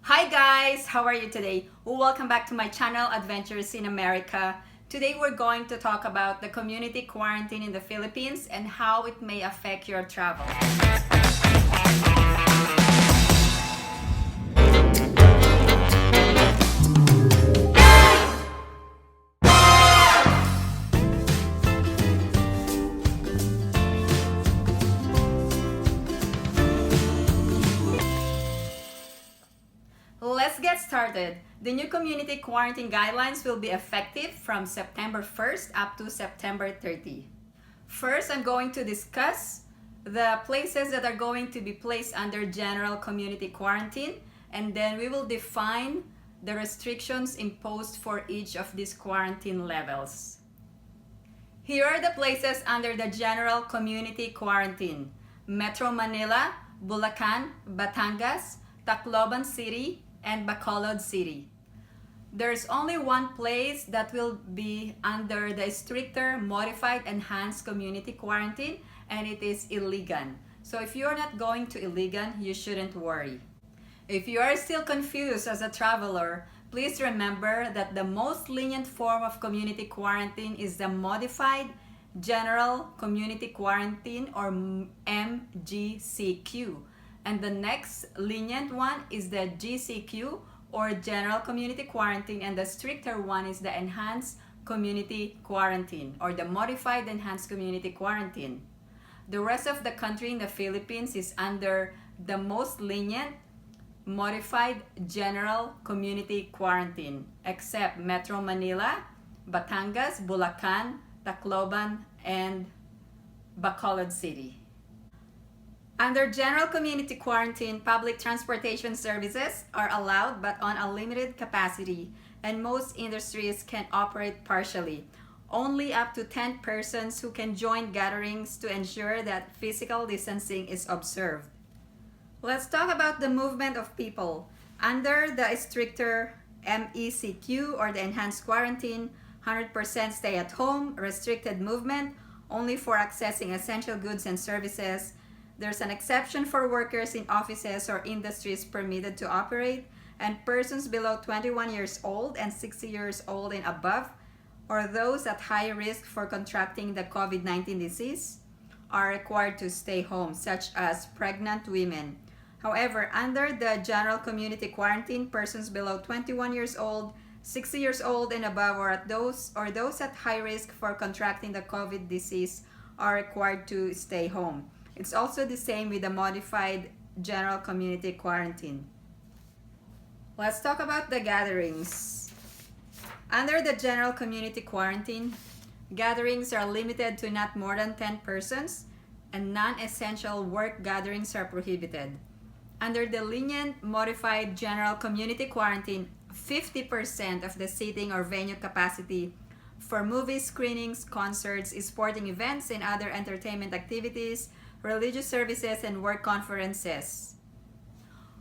Hi guys, how are you today? Welcome back to my channel, Adventures in America. Today we're going to talk about the community quarantine in the Philippines and how it may affect your travel. Let's get started. The new community quarantine guidelines will be effective from September 1st up to September 30. First, I'm going to discuss the places that are going to be placed under general community quarantine, and then we will define the restrictions imposed for each of these quarantine levels. Here are the places under the general community quarantine: Metro Manila, Bulacan, Batangas, Tacloban City, and Bacolod City. There's only one place that will be under the stricter modified enhanced community quarantine, and it is Iligan. So if you're not going to Iligan, you shouldn't worry. If you are still confused as a traveler, please remember that the most lenient form of community quarantine is the modified general community quarantine, or MGCQ. And the next lenient one is the GCQ, or general community quarantine, and the stricter one is the enhanced community quarantine, or the modified enhanced community quarantine. The rest of the country in the Philippines is under the most lenient modified general community quarantine, except Metro Manila, Batangas, Bulacan, Tacloban, and Bacolod City. Under general community quarantine, public transportation services are allowed but on a limited capacity, and most industries can operate partially. Only up to 10 persons who can join gatherings to ensure that physical distancing is observed. Let's talk about the movement of people. Under the stricter MECQ, or the enhanced quarantine, 100% stay at home, restricted movement, only for accessing essential goods and services. There's an exception for workers in offices or industries permitted to operate, and persons below 21 years old and 60 years old and above, or those at high risk for contracting the COVID-19 disease, are required to stay home, such as pregnant women. However, under the general community quarantine, persons below 21 years old, 60 years old and above, or those at high risk for contracting the COVID disease are required to stay home. It's also the same with the modified general community quarantine. Let's talk about the gatherings. Under the general community quarantine, gatherings are limited to not more than 10 persons, and non-essential work gatherings are prohibited. Under the lenient modified general community quarantine, 50% of the seating or venue capacity for movie screenings, concerts, sporting events, and other entertainment activities, religious services, and work conferences.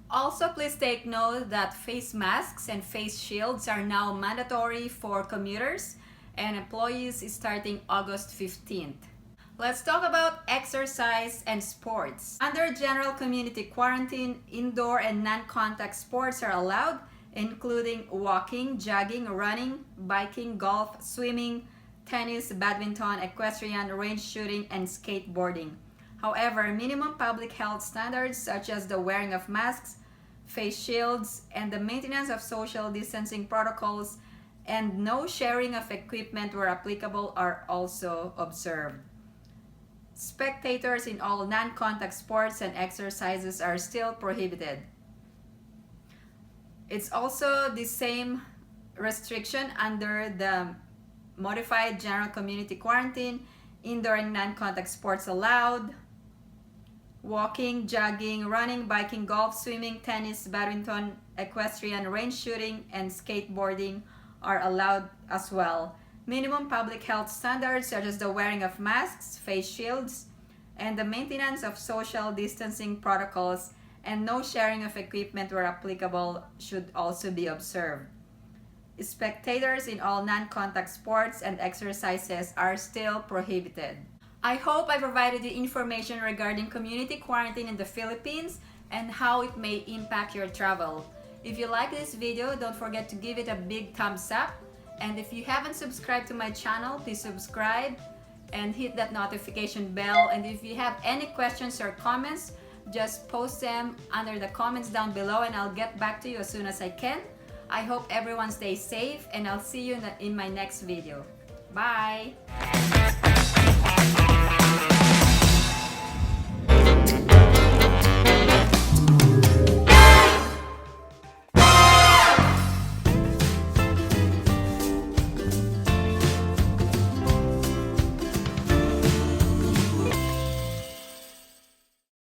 Also, please take note that face masks and face shields are now mandatory for commuters and employees starting August 15th. Let's talk about exercise and sports. Under general community quarantine, indoor and non-contact sports are allowed, including walking, jogging, running, biking, golf, swimming, tennis, badminton, equestrian, range shooting, and skateboarding. However, minimum public health standards such as the wearing of masks, face shields, and the maintenance of social distancing protocols and no sharing of equipment where applicable are also observed. Spectators in all non-contact sports and exercises are still prohibited. It's also the same restriction under the modified general community quarantine. Indoor and non-contact sports allowed. Walking, jogging, running, biking, golf, swimming, tennis, badminton, equestrian, range shooting, and skateboarding are allowed as well. Minimum public health standards such as the wearing of masks, face shields, and the maintenance of social distancing protocols and no sharing of equipment where applicable should also be observed. Spectators in all non-contact sports and exercises are still prohibited. I hope I provided you information regarding community quarantine in the Philippines and how it may impact your travel. If you like this video, don't forget to give it a big thumbs up. And if you haven't subscribed to my channel, please subscribe and hit that notification bell. And if you have any questions or comments, just post them under the comments down below and I'll get back to you as soon as I can. I hope everyone stays safe and I'll see you in my next video. Bye!